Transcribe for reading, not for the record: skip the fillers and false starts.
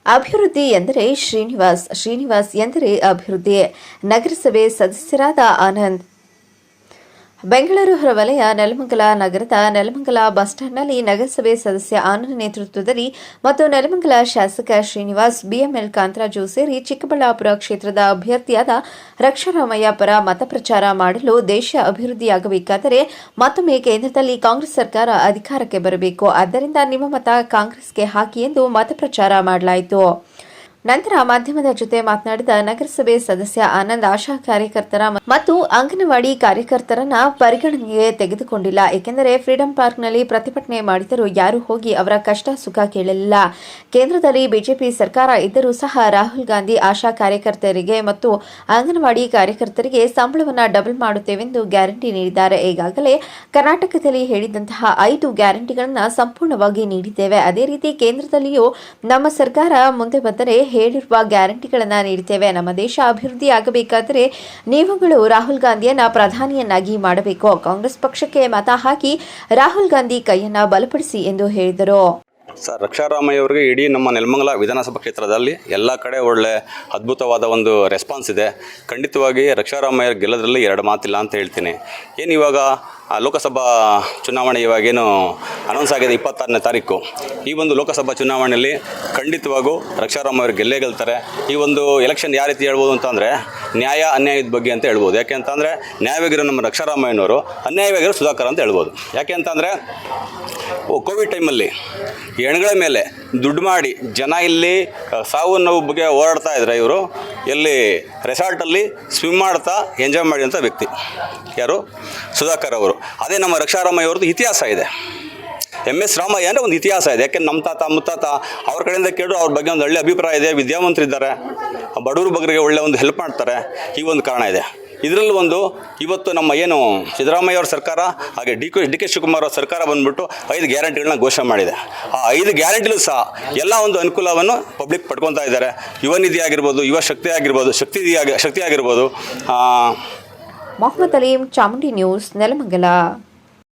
ಅಭಿವೃದ್ಧಿ ಎಂದರೆ ಶ್ರೀನಿವಾಸ್ ಎಂದರೆ ಅಭಿವೃದ್ಧಿ. ನಗರಸಭೆ ಸದಸ್ಯರಾದ ಆನಂದ್. ಬೆಂಗಳೂರು ಹೊರವಲಯ ನೆಲಮಂಗಲ ನಗರದ ನೆಲಮಂಗಲ ಬಸ್ ಸ್ಟ್ಯಾಂಡ್ನಲ್ಲಿ ನಗರಸಭೆ ಸದಸ್ಯ ಆನಂದ್ ನೇತೃತ್ವದಲ್ಲಿ ಮತ್ತು ನೆಲಮಂಗಲ ಶಾಸಕ ಶ್ರೀನಿವಾಸ್, ಬಿಎಂಎಲ್ ಕಾಂತರಾಜು ಸೇರಿ ಚಿಕ್ಕಬಳ್ಳಾಪುರ ಕ್ಷೇತ್ರದ ಅಭ್ಯರ್ಥಿಯಾದ ರಕ್ಷಾರಾಮಯ್ಯ ಪರ ಮತಪ್ರಚಾರ ಮಾಡಲು ದೇಶ ಅಭಿವೃದ್ಧಿಯಾಗಬೇಕಾದರೆ ಮತ್ತೊಮ್ಮೆ ಕೇಂದ್ರದಲ್ಲಿ ಕಾಂಗ್ರೆಸ್ ಸರ್ಕಾರ ಅಧಿಕಾರಕ್ಕೆ ಬರಬೇಕು. ಆದ್ದರಿಂದ ನಿಮ್ಮ ಮತ ಕಾಂಗ್ರೆಸ್ಗೆ ಹಾಕಿ ಎಂದು ಮತಪ್ರಚಾರ ಮಾಡಲಾಯಿತು. ನಂತರ ಮಾಧ್ಯಮದ ಜೊತೆ ಮಾತನಾಡಿದ ನಗರಸಭೆ ಸದಸ್ಯ ಆನಂದ್, ಆಶಾ ಕಾರ್ಯಕರ್ತರ ಮತ್ತು ಅಂಗನವಾಡಿ ಕಾರ್ಯಕರ್ತರನ್ನ ಪರಿಗಣನೆಗೆ ತೆಗೆದುಕೊಂಡಿಲ್ಲ. ಏಕೆಂದರೆ ಫ್ರೀಡಂ ಪಾರ್ಕ್ನಲ್ಲಿ ಪ್ರತಿಭಟನೆ ಮಾಡಿದರೂ ಯಾರೂ ಹೋಗಿ ಅವರ ಕಷ್ಟ ಸುಖ ಕೇಳಲಿಲ್ಲ. ಕೇಂದ್ರದಲ್ಲಿ ಬಿಜೆಪಿ ಸರ್ಕಾರ ಇದ್ದರೂ ಸಹ ರಾಹುಲ್ ಗಾಂಧಿ ಆಶಾ ಕಾರ್ಯಕರ್ತರಿಗೆ ಮತ್ತು ಅಂಗನವಾಡಿ ಕಾರ್ಯಕರ್ತರಿಗೆ ಸಂಬಳವನ್ನು ಡಬಲ್ ಮಾಡುತ್ತೇವೆಂದು ಗ್ಯಾರಂಟಿ ನೀಡಿದ್ದಾರೆ. ಈಗಾಗಲೇ ಕರ್ನಾಟಕದಲ್ಲಿ ಹೇಳಿದಂತಹ 5 ಗ್ಯಾರಂಟಿಗಳನ್ನು ಸಂಪೂರ್ಣವಾಗಿ ನೀಡಿದ್ದೇವೆ. ಅದೇ ರೀತಿ ಕೇಂದ್ರದಲ್ಲಿಯೂ ನಮ್ಮ ಸರ್ಕಾರ ಮುಂದೆ ಬಂದರೆ ಹೇಳಿರುವ ಗ್ಯಾರಂಟಿಗಳನ್ನು ನೀಡುತ್ತೇವೆ. ನಮ್ಮ ದೇಶ ಅಭಿವೃದ್ಧಿಯಾಗಬೇಕಾದರೆ ನೀವುಗಳು ರಾಹುಲ್ ಗಾಂಧಿಯನ್ನ ಪ್ರಧಾನಿಯನ್ನಾಗಿ ಮಾಡಬೇಕು. ಕಾಂಗ್ರೆಸ್ ಪಕ್ಷಕ್ಕೆ ಮತ ಹಾಕಿ ರಾಹುಲ್ ಗಾಂಧಿ ಕೈಯನ್ನ ಬಲಪಡಿಸಿ ಎಂದು ಹೇಳಿದರು. ಸರ್, ರಕ್ಷಾರಾಮಯ್ಯ ಅವರಿಗೆ ಇಡೀ ನಮ್ಮ ನೆಲಮಂಗಲ ವಿಧಾನಸಭಾ ಕ್ಷೇತ್ರದಲ್ಲಿ ಎಲ್ಲ ಕಡೆ ಒಳ್ಳೆ ಅದ್ಭುತವಾದ ಒಂದು ರೆಸ್ಪಾನ್ಸ್ ಇದೆ. ಖಂಡಿತವಾಗಿ ರಕ್ಷಾರಾಮಯ್ಯ ಗೆಲ್ಲೋದ್ರಲ್ಲಿ 2 ಮಾತಿಲ್ಲ ಅಂತ ಹೇಳ್ತೀನಿ. ಏನು ಇವಾಗ ಲೋಕಸಭಾ ಚುನಾವಣೆ ಇವಾಗೇನು ಅನೌನ್ಸ್ ಆಗಿದೆ 26ನೇ ತಾರೀಕು. ಈ ಒಂದು ಲೋಕಸಭಾ ಚುನಾವಣೆಯಲ್ಲಿ ಖಂಡಿತವಾಗೂ ರಕ್ಷಾರಾಮಯ್ಯ ಅವರು ಗೆಲ್ಲೇ ಗೆಲ್ತಾರೆ. ಈ ಒಂದು ಎಲೆಕ್ಷನ್ ಯಾವ ರೀತಿ ಹೇಳ್ಬೋದು ಅಂತಂದರೆ ನ್ಯಾಯ ಅನ್ಯಾಯದ ಬಗ್ಗೆ ಅಂತ ಹೇಳ್ಬೋದು. ಯಾಕೆ ಅಂತಂದರೆ ನ್ಯಾಯವಾಗಿರೋ ನಮ್ಮ ರಕ್ಷಾರಾಮಯ್ಯನವರು, ಅನ್ಯಾಯವಾಗಿರೋ ಸುಧಾಕರ್ ಅಂತ ಹೇಳ್ಬೋದು. ಯಾಕೆ ಅಂತಂದರೆ ಕೋವಿಡ್ ಟೈಮಲ್ಲಿ ಹೆಣ್ಗಳ ಮೇಲೆ ದುಡ್ಡು ಮಾಡಿ ಜನ ಇಲ್ಲಿ ಸಾವು ನೋವು ಬಗ್ಗೆ ಓಡಾಡ್ತಾ ಇದ್ದಾರೆ. ಇವರು ಎಲ್ಲಿ ರೆಸಾರ್ಟಲ್ಲಿ ಸ್ವಿಮ್ ಮಾಡ್ತಾ ಎಂಜಾಯ್ ಮಾಡಿದಂಥ ವ್ಯಕ್ತಿ ಯಾರು? ಸುಧಾಕರ್ ಅವರು. ಅದೇ ನಮ್ಮ ರಕ್ಷಾರಾಮಯ್ಯ ಅವ್ರದ್ದು ಇತಿಹಾಸ ಇದೆ. MS ರಾಮಯ್ಯ ಅಂದರೆ ಒಂದು ಇತಿಹಾಸ ಇದೆ. ಯಾಕೆಂದ್ರೆ ನಮ್ಮ ತಾತ ಮುತ್ತಾತ ಅವ್ರ ಕಡೆಯಿಂದ ಕೇಳು, ಅವ್ರ ಬಗ್ಗೆ ಒಂದು ಒಳ್ಳೆ ಅಭಿಪ್ರಾಯ ಇದೆ. ವಿದ್ಯಾವಂತರಿದ್ದಾರೆ, ಬಡವ್ರ ಬಗ್ಗರಿಗೆ ಒಳ್ಳೆ ಒಂದು ಹೆಲ್ಪ್ ಮಾಡ್ತಾರೆ. ಈ ಒಂದು ಕಾರಣ ಇದೆ. ಇದರಲ್ಲಿ ಒಂದು ಇವತ್ತು ನಮ್ಮ ಏನು ಸಿದ್ದರಾಮಯ್ಯ ಅವ್ರ ಸರ್ಕಾರ ಹಾಗೆ ಡಿ ಕೆ ಶಿವಕುಮಾರ್ ಅವ್ರ ಸರ್ಕಾರ ಬಂದುಬಿಟ್ಟು 5 ಗ್ಯಾರಂಟಿಗಳನ್ನ ಘೋಷಣೆ ಮಾಡಿದೆ. ಆ 5 ಗ್ಯಾರಂಟಿಲೂ ಸಹ ಎಲ್ಲ ಒಂದು ಅನುಕೂಲವನ್ನು ಪಬ್ಲಿಕ್ ಪಡ್ಕೊತಾ ಇದ್ದಾರೆ. ಯುವ ನಿಧಿ ಆಗಿರ್ಬೋದು, ಯುವ ಶಕ್ತಿ ಆಗಿರ್ಬೋದು, ಶಕ್ತಿ ಆಗಿರ್ಬೋದು. ಮೊಹಮ್ಮದ್ ಅಲೀಂ, ಚಾಮುಂಡಿ ನ್ಯೂಸ್, ನೆಲಮಂಗಲ.